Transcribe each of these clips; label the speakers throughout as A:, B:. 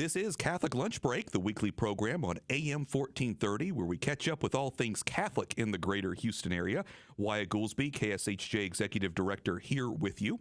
A: This is Catholic Lunch Break, the weekly program on AM 1430, where we catch up with all things Catholic in the greater Houston area. Wyatt Goolsby, KSHJ Executive Director, here with you.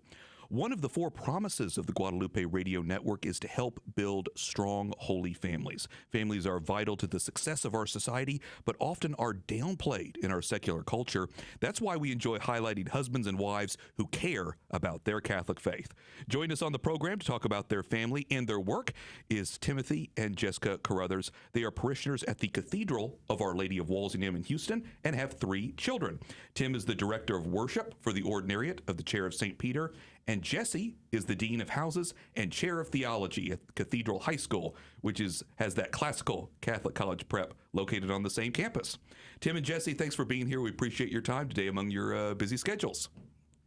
A: One of the four promises of the Guadalupe Radio Network is to help build strong, holy families. Families are vital to the success of our society, but often are downplayed in our secular culture. That's why we enjoy highlighting husbands and wives who care about their Catholic faith. Join us on the program to talk about their family and their work is Timothy and Jessica Caruthers. They are parishioners at the Cathedral of Our Lady of Walsingham in Houston and have 3 children. Tim is the Director of Worship for the Ordinariate of the Chair of St. Peter, and Jessi is the Dean of Houses and Chair of Theology at Cathedral High School, which has that classical Catholic college prep located on the same campus. Tim and Jessi, thanks for being here. We appreciate your time today among your busy schedules.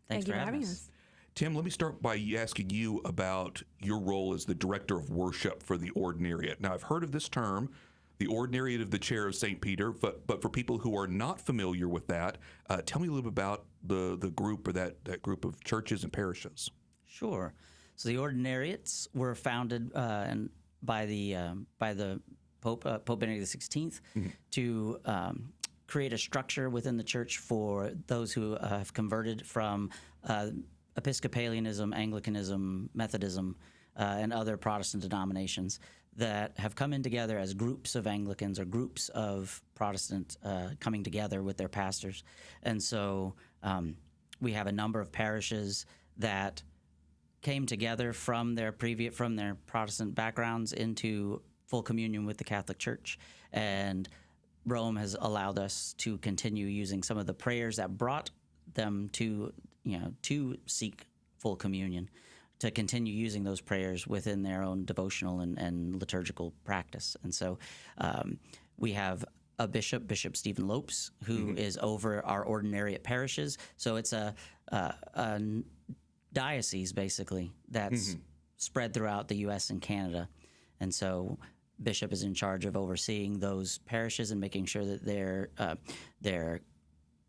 B: Thanks for having us.
A: Tim, let me start by asking you about your role as the Director of Worship for the Ordinariate. Now, I've heard of this term, the Ordinariate of the Chair of St. Peter, but for people who are not familiar with that, tell me a little bit about the group or that group of churches and parishes.
B: Sure. So the Ordinariates were founded by the Pope Benedict XVI to create a structure within the church for those who have converted from Episcopalianism, Anglicanism, Methodism, and other Protestant denominations that have come in together as groups of Anglicans or groups of Protestant coming together with their pastors. And so we have a number of parishes that came together from their Protestant backgrounds into full communion with the Catholic Church. And Rome has allowed us to continue using some of the prayers that brought them to seek full communion, to continue using those prayers within their own devotional and liturgical practice. And so we have a Bishop Stephen Lopes, who is over our Ordinariate parishes. So it's a diocese, basically, that's spread throughout the U.S. and Canada. And so Bishop is in charge of overseeing those parishes and making sure that their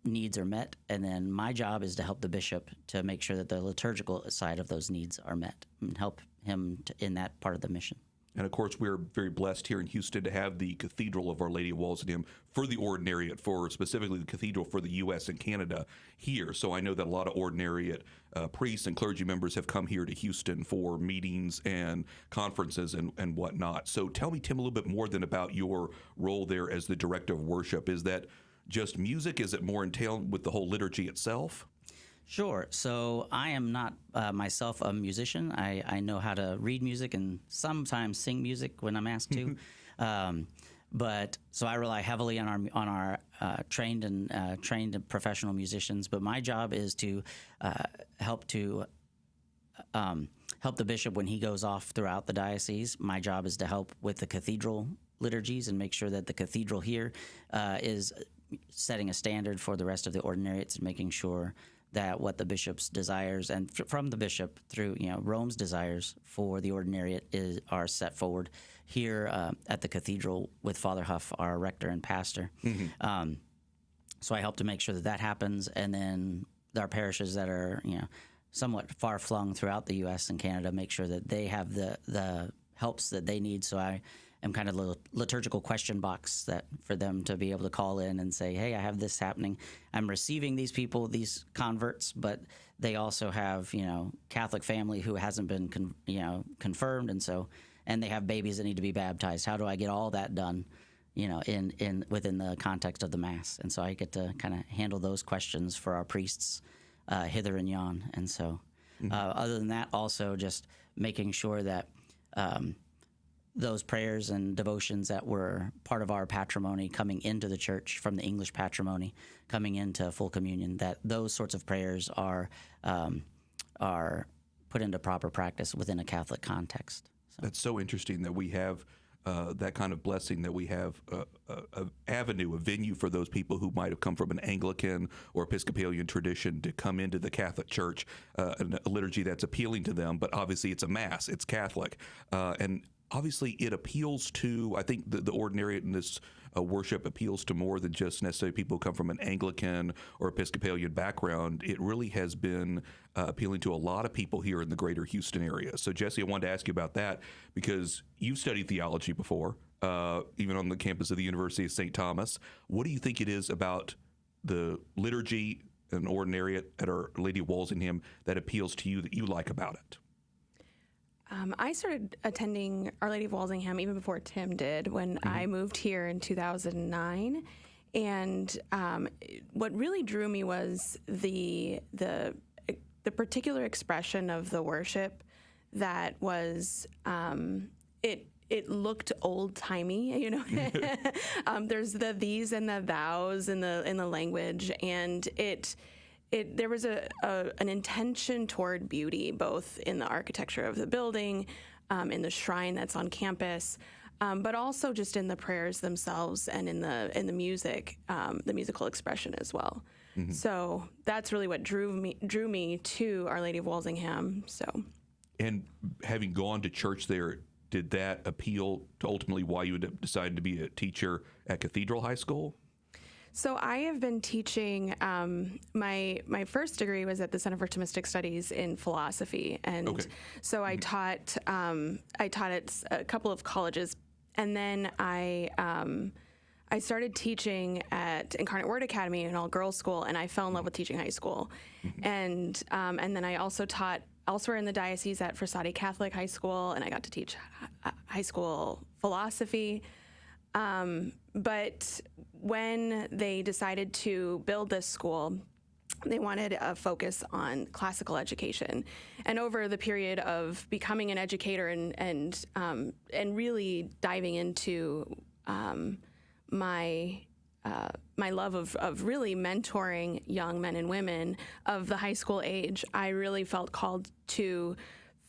B: needs are met, and then my job is to help the bishop to make sure that the liturgical side of those needs are met and help him in that part of the mission.
A: And of course, we're very blessed here in Houston to have the Cathedral of Our Lady of Walsingham for the Ordinariate, for specifically the Cathedral for the U.S. and Canada here. So I know that a lot of Ordinariate priests and clergy members have come here to Houston for meetings and conferences and whatnot. So tell me, Tim, a little bit more than about your role there as the Director of Worship. Is that just music? Is it more entailed with the whole liturgy itself?
B: Sure. So I am not myself a musician. I know how to read music and sometimes sing music when I'm asked to. But so I rely heavily on our trained and professional musicians. But my job is to help the bishop when he goes off throughout the diocese. My job is to help with the cathedral liturgies and make sure that the cathedral here is setting a standard for the rest of the ordinariates and making sure that what the bishop's desires and from the bishop through Rome's desires for the ordinariate are set forward here at the cathedral with Father Huff, our rector and pastor. So I help to make sure that happens, and then our parishes that are somewhat far flung throughout the U.S. and Canada make sure that they have the helps that they need. So I am kind of a liturgical question box that for them to be able to call in and say, hey, I have this happening. I'm receiving these people, these converts, but they also have, Catholic family who hasn't been, confirmed. And they have babies that need to be baptized. How do I get all that done, within the context of the Mass? And so I get to kind of handle those questions for our priests hither and yon. And so other than that, also just making sure that those prayers and devotions that were part of our patrimony coming into the church from the English patrimony, coming into full communion, that those sorts of prayers are put into proper practice within a Catholic context. So.
A: That's so interesting that we have that kind of blessing, that we have an avenue, a venue for those people who might have come from an Anglican or Episcopalian tradition to come into the Catholic Church, a liturgy that's appealing to them, but obviously it's a Mass, it's Catholic. And obviously it appeals to, I think the ordinariate in this worship appeals to more than just necessarily people who come from an Anglican or Episcopalian background. It really has been appealing to a lot of people here in the greater Houston area. So, Jessi, I wanted to ask you about that because you've studied theology before, even on the campus of the University of St. Thomas. What do you think it is about the liturgy and ordinariate at Our Lady of Walsingham that appeals to you that you like about it?
C: I started attending Our Lady of Walsingham even before Tim did when I moved here in 2009. And what really drew me was the particular expression of the worship that was it looked old timey, you know. There's the these and the thous in the language, and there was an intention toward beauty, both in the architecture of the building, in the shrine that's on campus, but also just in the prayers themselves and in the music, the musical expression as well. Mm-hmm. So that's really what drew me to Our Lady of Walsingham. So,
A: and having gone to church there, did that appeal to ultimately why you decided to be a teacher at Cathedral High School?
C: So I have been teaching. My first degree was at the Center for Thomistic Studies in philosophy, and so I taught at a couple of colleges, and then I started teaching at Incarnate Word Academy, an all-girls school, and I fell in love with teaching high school, and then I also taught elsewhere in the diocese at Frassati Catholic High School, and I got to teach high school philosophy. But when they decided to build this school, they wanted a focus on classical education. And over the period of becoming an educator and really diving into my love of really mentoring young men and women of the high school age, I really felt called to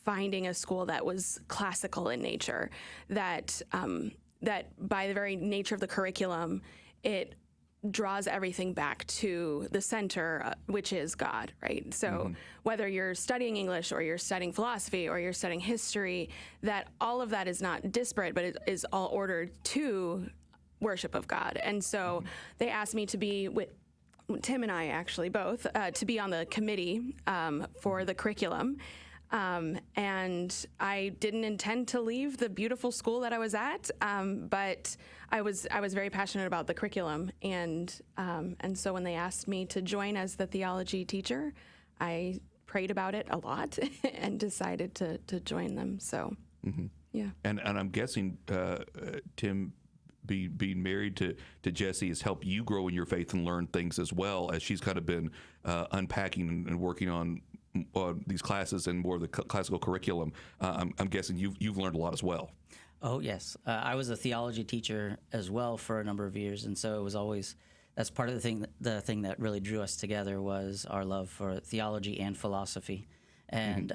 C: finding a school that was classical in nature, that by the very nature of the curriculum, it draws everything back to the center, which is God, right? So whether you're studying English or you're studying philosophy or you're studying history, that all of that is not disparate, but it is all ordered to worship of God. And so they asked me to be with Tim and I, actually both, to be on the committee for the curriculum. And I didn't intend to leave the beautiful school that I was at, but I was very passionate about the curriculum, and so when they asked me to join as the theology teacher, I prayed about it a lot and decided to join them. So, yeah. And
A: I'm guessing Tim, being married to Jessi has helped you grow in your faith and learn things as well, as she's kind of been unpacking and working on these classes and more of the classical curriculum. I'm guessing you've learned a lot as well.
B: Oh, yes. I was a theology teacher as well for a number of years, and so it was always, that's part of the thing that really drew us together was our love for theology and philosophy. And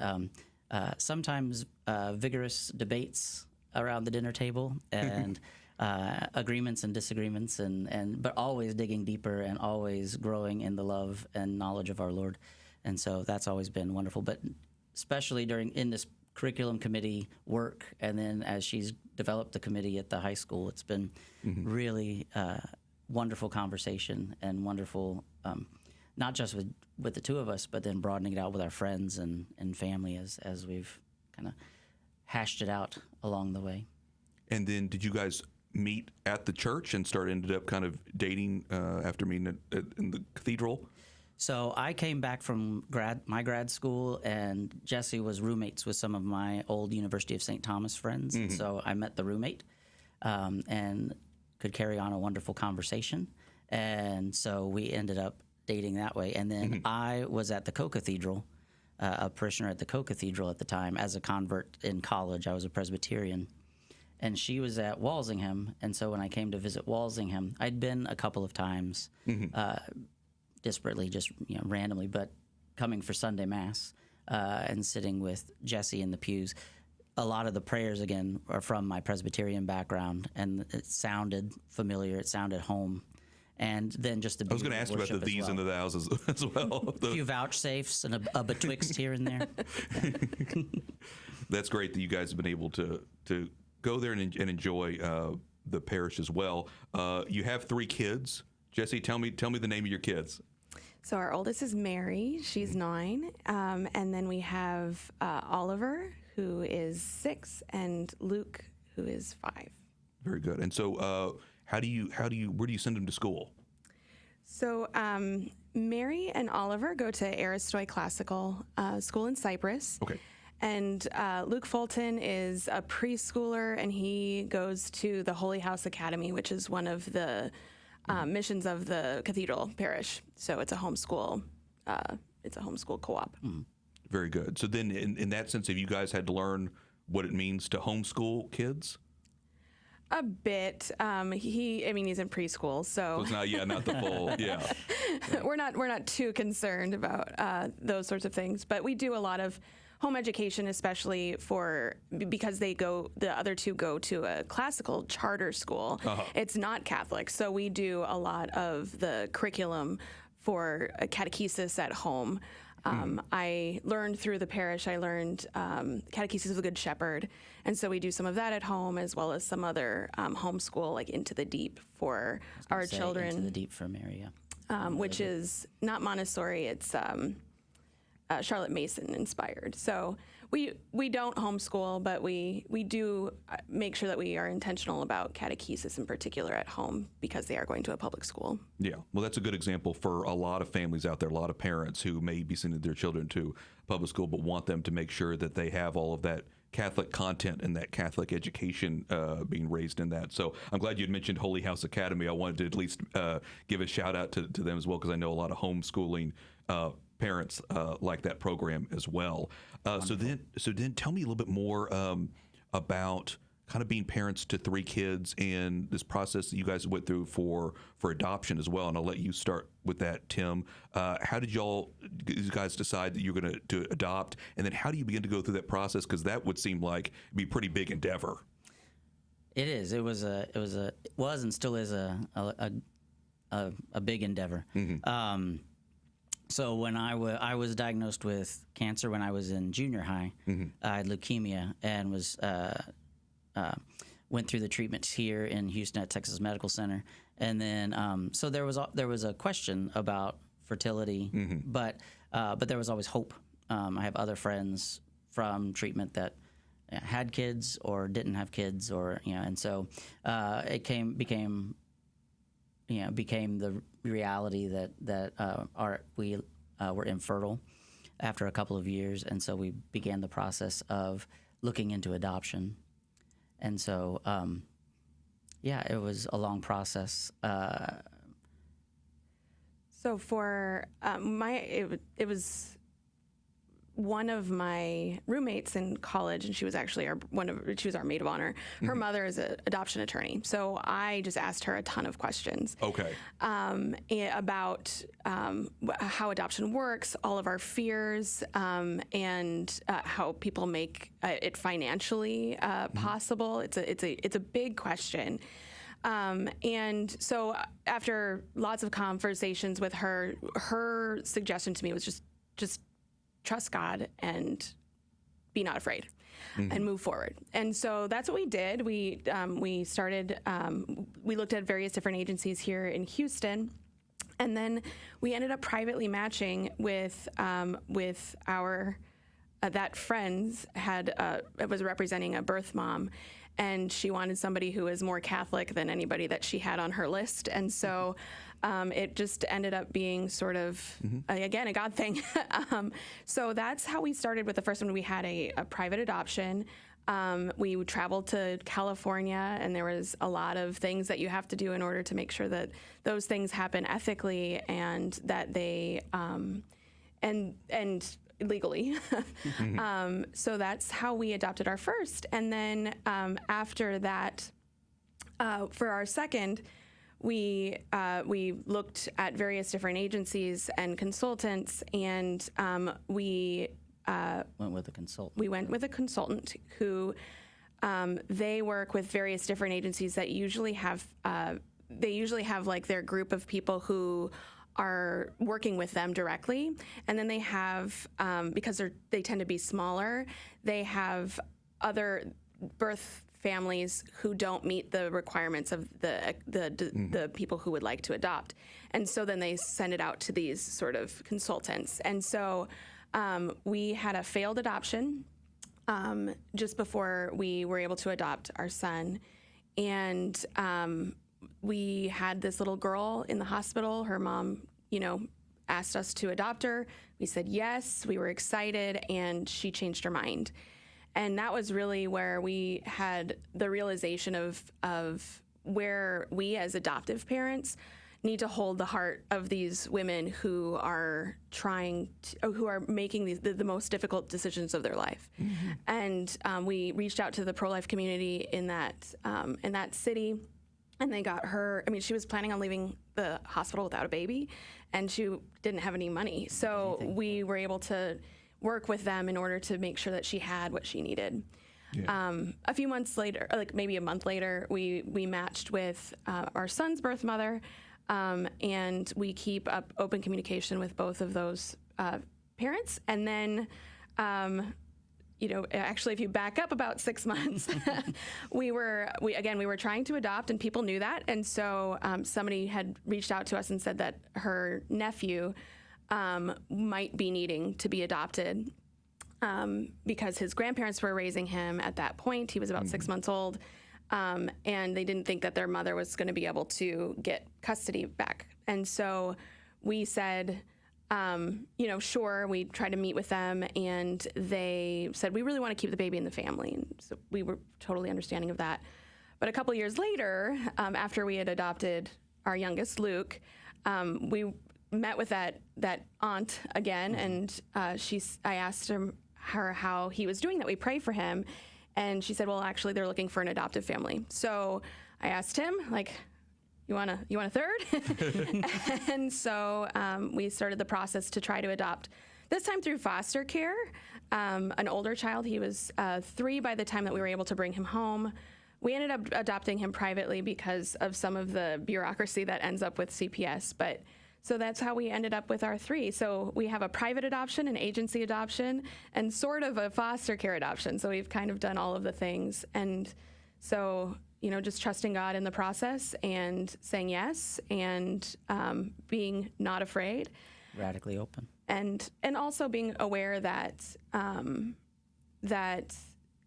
B: sometimes vigorous debates around the dinner table, and agreements and disagreements, but always digging deeper and always growing in the love and knowledge of our Lord. And so that's always been wonderful. But especially in this curriculum committee work, and then as she's developed the committee at the high school, it's been really wonderful conversation and wonderful, not just with the two of us, but then broadening it out with our friends and family as we've kind of hashed it out along the way.
A: And then did you guys meet at the church and ended up kind of dating after meeting in the cathedral?
B: So I came back from my grad school, and Jessi was roommates with some of my old University of St. Thomas friends. Mm-hmm. So I met the roommate and could carry on a wonderful conversation. And so we ended up dating that way. And then I was at the co-cathedral, a parishioner at the co-cathedral at the time as a convert in college. I was a Presbyterian. And she was at Walsingham. And so when I came to visit Walsingham, I'd been a couple of times, disparately, just randomly, but coming for Sunday Mass and sitting with Jessi in the pews. A lot of the prayers, again, are from my Presbyterian background, and it sounded familiar. It sounded home. And then just the
A: I was going to ask you about the these and the thous as well.
B: A few vouchsafes and a betwixt here and there.
A: That's great that you guys have been able to go there and enjoy the parish as well. You have 3 kids. Jessi, tell me the name of your kids.
C: So our oldest is Mary. She's 9. And then we have Oliver, who is 6, and Luke, who is 5.
A: Very good. And so where do you send them to school?
C: So Mary and Oliver go to Aristoy Classical School in Cyprus.
A: Okay.
C: And Luke Fulton is a preschooler, and he goes to the Holy House Academy, which is one of the missions of the Cathedral Parish. So it's a homeschool. It's a homeschool co-op.
A: Very good. So then, in that sense, have you guys had to learn what it means to homeschool kids?
C: A bit. He's in preschool, so
A: It's not the full. Yeah.
C: we're not too concerned about those sorts of things. But we do a lot of home education, especially because the other 2 go to a classical charter school. It's not Catholic, so we do a lot of the curriculum for a catechesis at home. I learned through the parish. I learned Catechesis of the Good Shepherd, and so we do some of that at home, as well as some other homeschool, like Into the Deep for our children.
B: Into the Deep for Mary, yeah.
C: Which is not Montessori. It's Charlotte Mason inspired. So we don't homeschool, but we do make sure that we are intentional about catechesis in particular at home, because they are going to a public school.
A: Yeah, well, that's a good example for a lot of families out there, a lot of parents who may be sending their children to public school but want them to make sure that they have all of that Catholic content and that Catholic education being raised in that. So I'm glad you had mentioned Holy House Academy. I wanted to at least give a shout out to them as well, because I know a lot of homeschooling parents like that program as well. So then tell me a little bit more about kind of being parents to 3 kids and this process that you guys went through for adoption as well. And I'll let you start with that, Tim. How did you guys decide that you're going to adopt? And then how do you begin to go through that process? Because that would seem like it'd be a pretty big endeavor.
B: It is. It was and still is a big endeavor.
A: Mm-hmm.
B: So when I was diagnosed with cancer when I was in junior high, I had leukemia and was went through the treatments here in Houston at Texas Medical Center, and then so there was a question about fertility, but there was always hope. I have other friends from treatment that had kids or didn't have kids, or and so it became the reality that we were infertile after a couple of years, and so we began the process of looking into adoption. And so, it was a long process.
C: So for it was one of my roommates in college, and she was actually she was our maid of honor. Her mother is an adoption attorney, so I just asked her a ton of questions.
A: Okay.
C: About how adoption works, all of our fears, and how people make it financially possible. It's a big question. And so after lots of conversations with her, her suggestion to me was just trust God and be not afraid and move forward. And so that's what we did. We started, we looked at various different agencies here in Houston, and then we ended up privately matching with our, that friends was representing a birth mom, and she wanted somebody who was more Catholic than anybody that she had on her list. And so it just ended up being sort of, again, a God thing. So that's how we started with the first one. We had a private adoption. We traveled to California, and there was a lot of things that you have to do in order to make sure that those things happen ethically and that they, and legally. So that's how we adopted our first. And then after that, for our second, we looked at various different agencies and consultants, and we
B: went with a consultant.
C: We went with a consultant who they work with various different agencies that usually have like their group of people who are working with them directly, and then they have because they tend to be smaller, they have other birth families who don't meet the requirements of the people who would like to adopt. And so then they send it out to these sort of consultants. And so we had a failed adoption just before we were able to adopt our son. And we had this little girl in the hospital. Her mom, asked us to adopt her. We said yes. We were excited, and she changed her mind. And that was really where we had the realization of where we as adoptive parents need to hold the heart of these women who are who are making the most difficult decisions of their life. Mm-hmm. And we reached out to the pro-life community in that city, and they got her. I mean, she was planning on leaving the hospital without a baby, and she didn't have any money. So we were able to work with them in order to make sure that she had what she needed. Yeah. A few months later, like maybe a month later, we matched with our son's birth mother, and we keep up open communication with both of those parents. And then, actually, if you back up about 6 months, we were trying to adopt, and people knew that. And so somebody had reached out to us and said that her nephew might be needing to be adopted because his grandparents were raising him at that point. He was about 6 months old, and they didn't think that their mother was going to be able to get custody back. And so we said, sure. We tried to meet with them, and they said, we really want to keep the baby in the family. And so we were totally understanding of that. But a couple years later, after we had adopted our youngest, Luke, we met with that aunt again, and I asked her how he was doing, that we pray for him, and she said, well, actually, they're looking for an adoptive family. So I asked him, like, you want a third? And so we started the process to try to adopt, this time through foster care, an older child. He was 3 by the time that we were able to bring him home. We ended up adopting him privately because of some of the bureaucracy that ends up with CPS, but so that's how we ended up with our 3. So we have a private adoption, an agency adoption, and sort of a foster care adoption. So we've kind of done all of the things. And so, just trusting God in the process and saying yes, and being not afraid.
B: Radically open.
C: And also being aware that that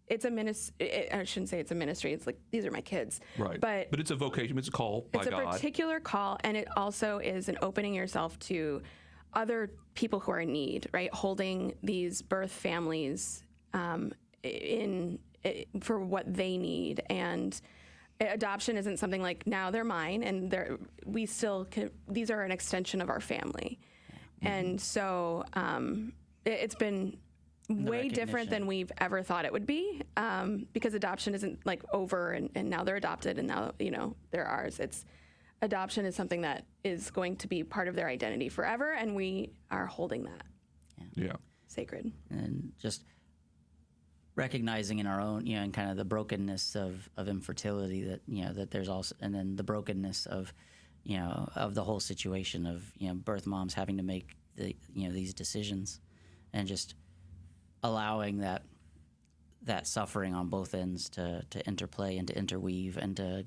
C: it's a ministry. I shouldn't say it's a ministry. It's like, these are my kids.
A: Right. But it's a vocation. It's a call by God. It's a
C: particular call, and it also is an opening yourself to other people who are in need, right? Holding these birth families for what they need. And adoption isn't something like, now they're mine, and these are an extension of our family. Mm-hmm. And so it's been way different than we've ever thought it would be, because adoption isn't like over and now they're adopted and now they're ours. Adoption is something that is going to be part of their identity forever, and we are holding that sacred.
B: And just recognizing in our own, and kind of the brokenness of infertility, that that there's also, and then the brokenness of of the whole situation of birth moms having to make these decisions, and just allowing that suffering on both ends to interplay and to interweave and to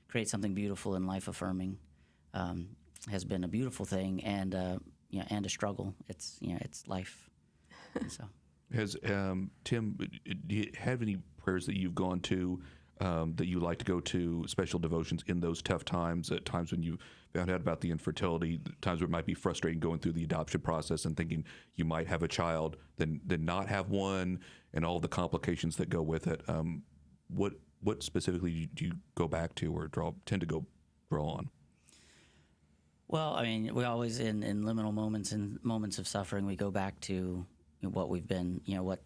B: create something beautiful and life affirming has been a beautiful thing, and and a struggle. It's it's life. So
A: has Tim, do you have any prayers that you've gone to that you like to go to, special devotions in those tough times, at times when you found out about the infertility, times where it might be frustrating going through the adoption process and thinking you might have a child, then not have one, and all the complications that go with it? What specifically do you go back to or tend to draw on?
B: Well, I mean, we always, in liminal moments and moments of suffering, we go back to what we've been, what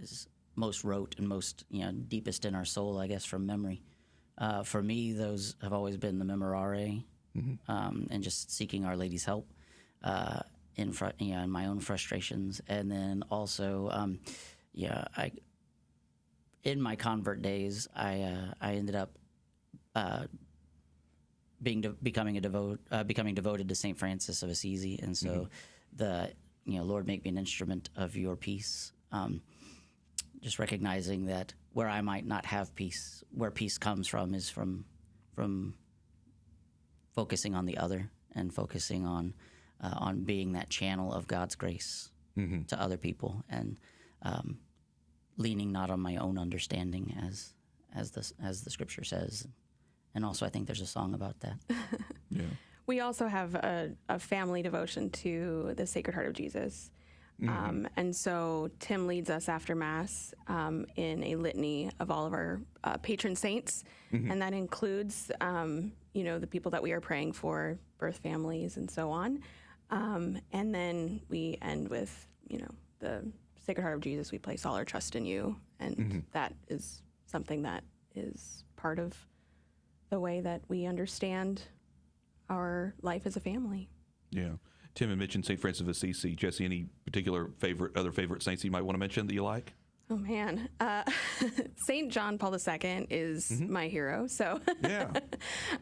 B: is most rote and most, deepest in our soul, I guess, from memory. For me, those have always been the Memorare, and just seeking Our Lady's help in my own frustrations. And then also, in my convert days, I ended up becoming devoted to St. Francis of Assisi, and so the Lord, make me an instrument of your peace. just recognizing that where I might not have peace, where peace comes from is from focusing on the other and focusing on being that channel of God's grace to other people, and leaning not on my own understanding, as the scripture says. And also, I think there's a song about that.
A: Yeah.
C: We also have a family devotion to the Sacred Heart of Jesus. And so Tim leads us after Mass in a litany of all of our patron saints. And that includes, the people that we are praying for, birth families, and so on. And then we end with, the Sacred Heart of Jesus. We place all our trust in you. And that is something that is part of the way that we understand our life as a family.
A: Yeah. Tim had mentioned St. Francis of Assisi. Jessi, any particular other favorite saints you might want to mention that you like?
C: Oh, man. St. John Paul II is my hero. So,
A: Yeah.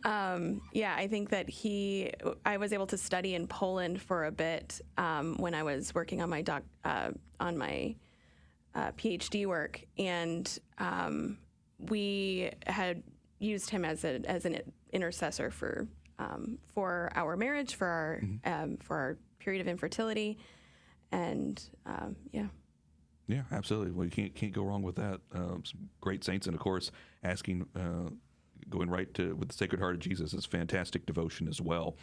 C: I think that I was able to study in Poland for a bit when I was working on my PhD work. And we had used him as an intercessor for our marriage, for our period of infertility, and
A: Yeah, absolutely. Well, you can't go wrong with that. Some great saints, and of course, going right to with the Sacred Heart of Jesus is fantastic devotion as well.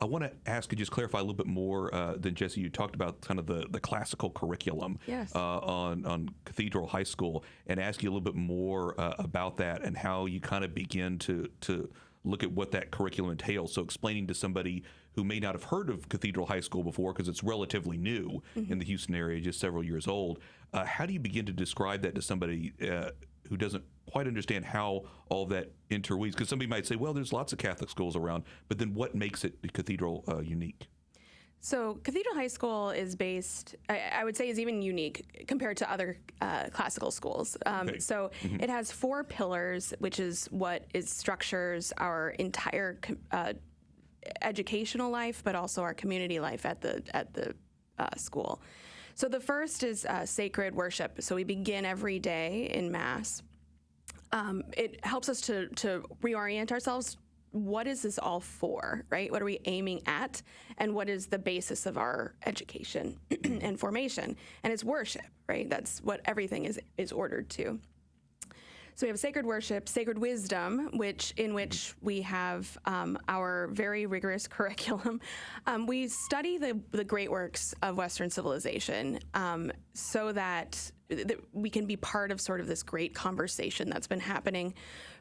A: I want to ask you, just clarify a little bit more than Jessi. You talked about kind of the classical curriculum on Cathedral High School, and ask you a little bit more about that and how you kind of begin to look at what that curriculum entails. So explaining to somebody who may not have heard of Cathedral High School before, because it's relatively new in the Houston area, just several years old, how do you begin to describe that to somebody who doesn't quite understand how all that interweaves? Because somebody might say, well, there's lots of Catholic schools around, but then what makes it Cathedral unique?
C: So Cathedral High School is based, I would say, is even unique compared to other classical schools. So it has 4 pillars, which is what structures our entire educational life, but also our community life at the school. So the first is sacred worship. So we begin every day in Mass. It helps us to reorient ourselves. What is this all for, right? What are we aiming at? And what is the basis of our education and formation? And it's worship, right? That's what everything is ordered to. So we have sacred worship, sacred wisdom, in which we have our very rigorous curriculum. We study the great works of Western civilization so that we can be part of sort of this great conversation that's been happening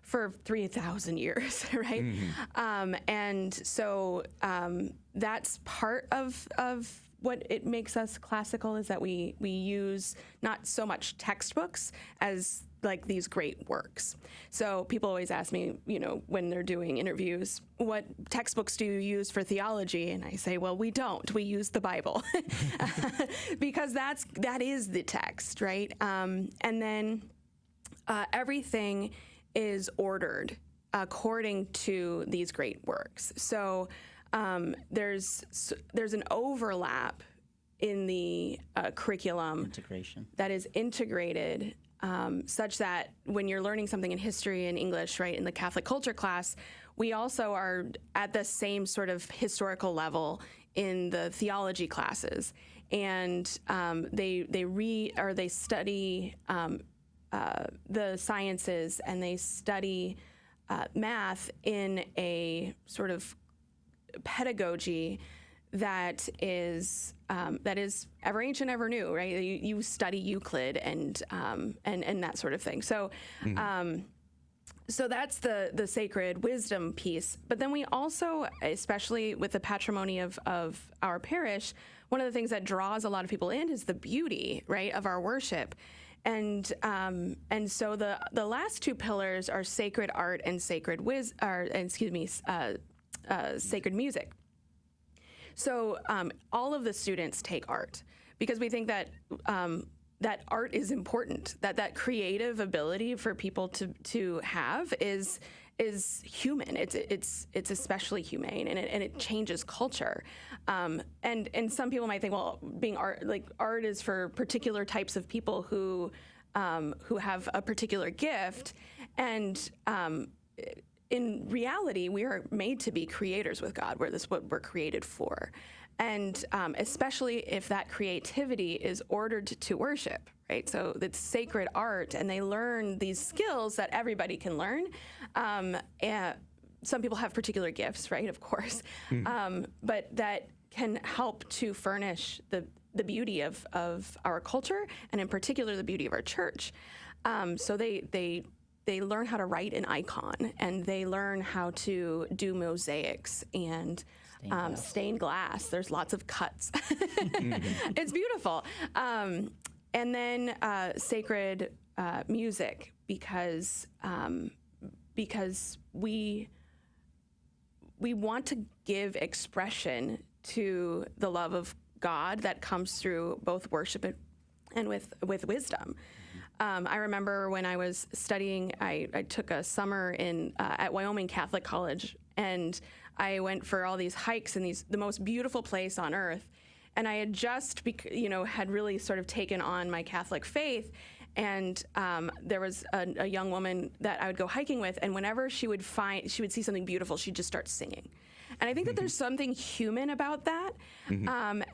C: for 3,000 years, right? And so that's part of what it makes us classical, is that we use not so much textbooks as like these great works. So people always ask me, when they're doing interviews, what textbooks do you use for theology? And I say, well, we don't. We use the Bible because that is the text, right? And then everything is ordered according to these great works. So there's an overlap in the curriculum
B: Integration.
C: that is integrated, such that when you're learning something in history and English, right, in the Catholic culture class, we also are at the same sort of historical level in the theology classes, and they study the sciences, and they study math in a sort of pedagogy that is ever ancient, ever new, right? You study Euclid and that sort of thing. So, so that's the sacred wisdom piece. But then we also, especially with the patrimony of our parish, one of the things that draws a lot of people in is the beauty, right, of our worship. And so the last 2 pillars are sacred art and sacred sacred music. So all of the students take art because we think that that art is important, that creative ability for people to have is human. It's especially humane, and it changes culture. And some people might think, well, being art is for particular types of people who who have a particular gift. And in reality, we are made to be creators with God. That's what we're created for. And especially if that creativity is ordered to worship, right? So it's sacred art, and they learn these skills that everybody can learn. And some people have particular gifts, right? Of course, but that can help to furnish the beauty of our culture, and in particular the beauty of our church. So they learn how to write an icon, and they learn how to do mosaics and stained glass. There's lots of cuts. It's beautiful. And then sacred music, because we want to give expression to the love of God that comes through both worship and with wisdom. I remember when I was studying, I took a summer at Wyoming Catholic College, and I went for all these hikes in the most beautiful place on earth. And I had just, had really sort of taken on my Catholic faith. And there was a young woman that I would go hiking with, and whenever she would see something beautiful, she'd just start singing. And I think that there's something human about that.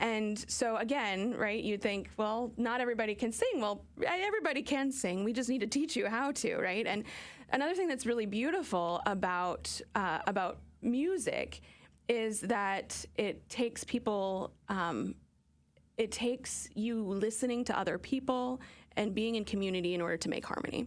C: And so again, right, you'd think, well, not everybody can sing. Well, everybody can sing. We just need to teach you how to, right? And another thing that's really beautiful about music is that it takes people, it takes you listening to other people and being in community in order to make harmony.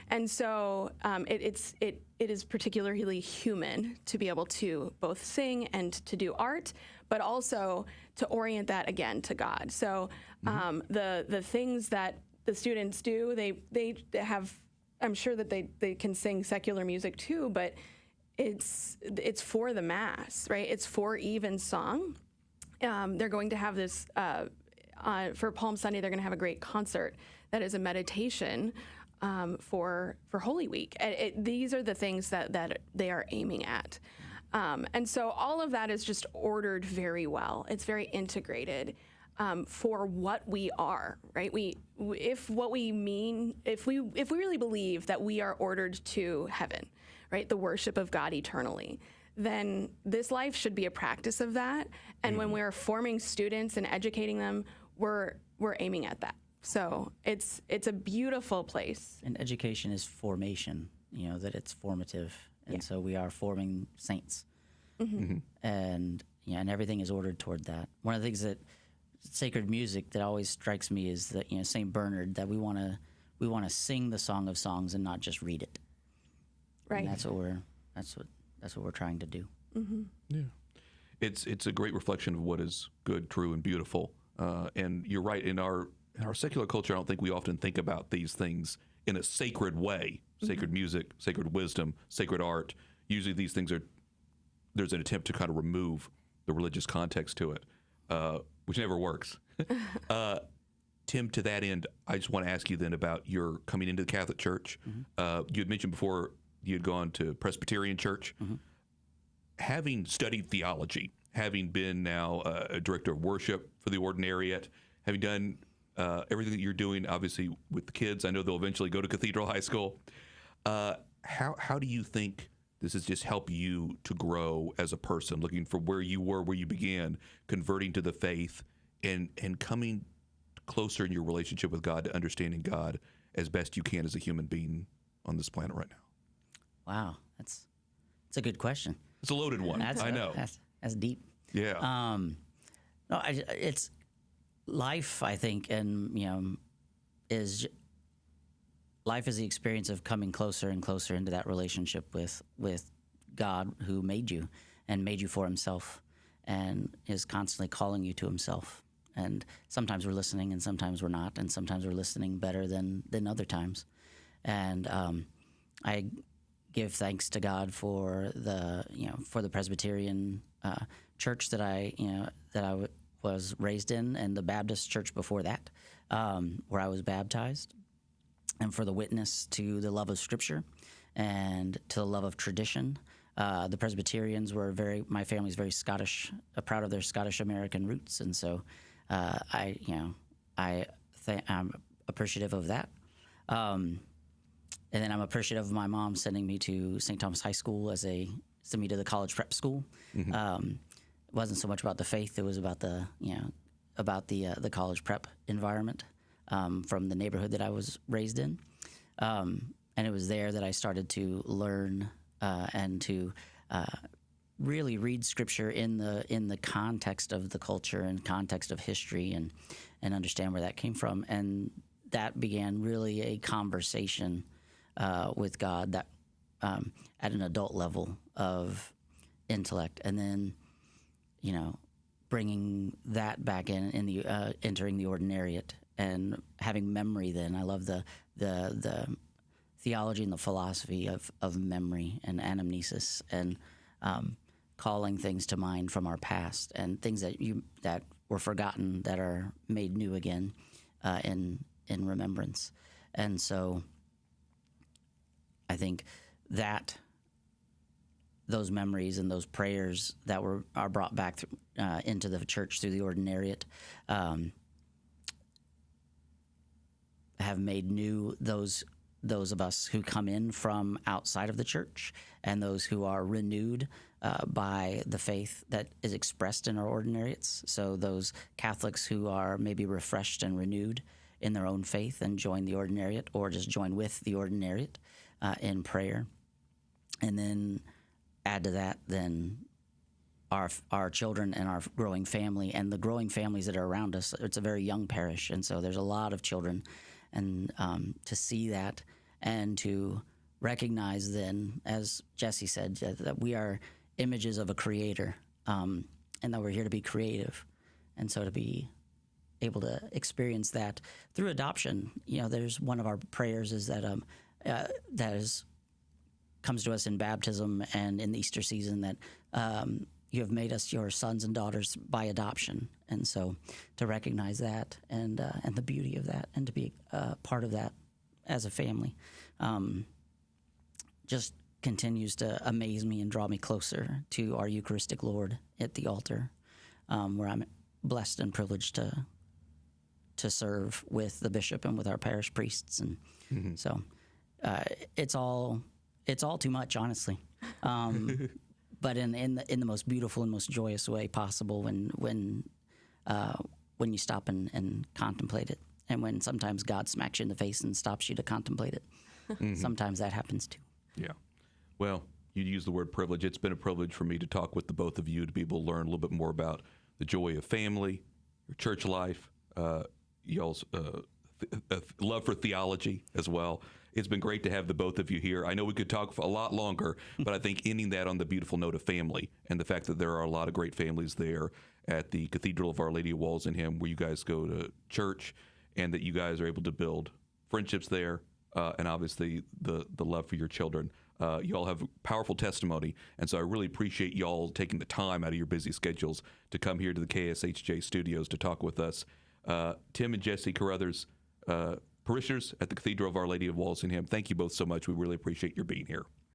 C: And so it is particularly human to be able to both sing and to do art, but also to orient that again to God. So the things that the students do, they have, I'm sure that they can sing secular music too, but it's for the Mass, right? It's for evensong. They're going to have this, for Palm Sunday, they're going to have a great concert that is a meditation for Holy Week. These are the things that they are aiming at. And so all of that is just ordered very well. It's very integrated for what we are, right? If we really believe that we are ordered to heaven, right? The worship of God eternally, then this life should be a practice of that. And when we're forming students and educating them, we're aiming at that. So it's a beautiful place.
B: And education is formation, that it's formative. And so we are forming saints. And everything is ordered toward that. One of the things that sacred music that always strikes me is that, St. Bernard, that we want to sing the Song of Songs and not just read it. Right. And that's what we're trying to do.
A: Yeah. It's a great reflection of what is good, true, and beautiful. And you're right, in our secular culture, I don't think we often think about these things in a sacred way. Sacred music, sacred wisdom, sacred art. Usually these things there's an attempt to kind of remove the religious context to it, which never works. Tim, to that end, I just want to ask you then about your coming into the Catholic Church. You had mentioned before you had gone to Presbyterian Church. Having studied theology, having been now a director of worship for the Ordinariate, having done everything that you're doing, obviously, with the kids, I know they'll eventually go to Cathedral High School. How do you think this has just helped you to grow as a person, looking from where you were, where you began, converting to the faith, and coming closer in your relationship with God to understanding God as best you can as a human being on this planet right now?
B: Wow, that's a good question.
A: It's a loaded one. I know.
B: That's deep.
A: Yeah.
B: No, it's life, I think, and life is the experience of coming closer and closer into that relationship with God, who made you and made you for Himself, and is constantly calling you to Himself. And sometimes we're listening, and sometimes we're not, and sometimes we're listening better than other times. And I give thanks to God for the Presbyterian church that I was raised in, and the Baptist church before that, where I was baptized, and for the witness to the love of Scripture and to the love of tradition. The Presbyterians my family's very Scottish, proud of their Scottish American roots, and so I'm appreciative of that. And then I'm appreciative of my mom sending me to St. Thomas High School send me to the college prep school. It wasn't so much about the faith; it was about the college prep environment from the neighborhood that I was raised in, and it was there that I started to learn and to really read Scripture in the context of the culture and context of history and understand where that came from, and that began really a conversation with God that at an adult level of intellect, and then bringing that back in the entering the Ordinariate and having memory. Then I love the theology and the philosophy of memory and anamnesis and calling things to mind from our past and things that were forgotten that are made new again in remembrance. And so I think that those memories and those prayers that are brought back into the church through the Ordinariate have made new those of us who come in from outside of the church, and those who are renewed by the faith that is expressed in our Ordinariates. So those Catholics who are maybe refreshed and renewed in their own faith and join the Ordinariate, or just join with the Ordinariate in prayer. And then add to that then our children and our growing family and the growing families that are around us. It's a very young parish, and so there's a lot of children. And to see that and to recognize then, as Jessi said, that we are images of a creator, and that we're here to be creative. And so to be able to experience that through adoption, there's one of our prayers is that comes to us in baptism and in the Easter season, that you have made us your sons and daughters by adoption. And so to recognize that and the beauty of that, and to be part of that as a family, just continues to amaze me and draw me closer to our Eucharistic Lord at the altar, where I'm blessed and privileged to serve with the bishop and with our parish priests. And so it's all too much, honestly. But in the most beautiful and most joyous way possible when you stop and contemplate it, and when sometimes God smacks you in the face and stops you to contemplate it. Sometimes that happens too.
A: Yeah. Well, you use the word privilege. It's been a privilege for me to talk with the both of you, to be able to learn a little bit more about the joy of family, your church life, y'all's love for theology as well. It's been great to have the both of you here. I know we could talk for a lot longer, but I think ending that on the beautiful note of family and the fact that there are a lot of great families there at the Cathedral of Our Lady of Walsingham, where you guys go to church, and that you guys are able to build friendships there, and obviously the love for your children. You all have powerful testimony, and so I really appreciate y'all taking the time out of your busy schedules to come here to the KSHJ studios to talk with us. Tim and Jessi Caruthers, parishioners at the Cathedral of Our Lady of Walsingham, thank you both so much. We really appreciate your being here.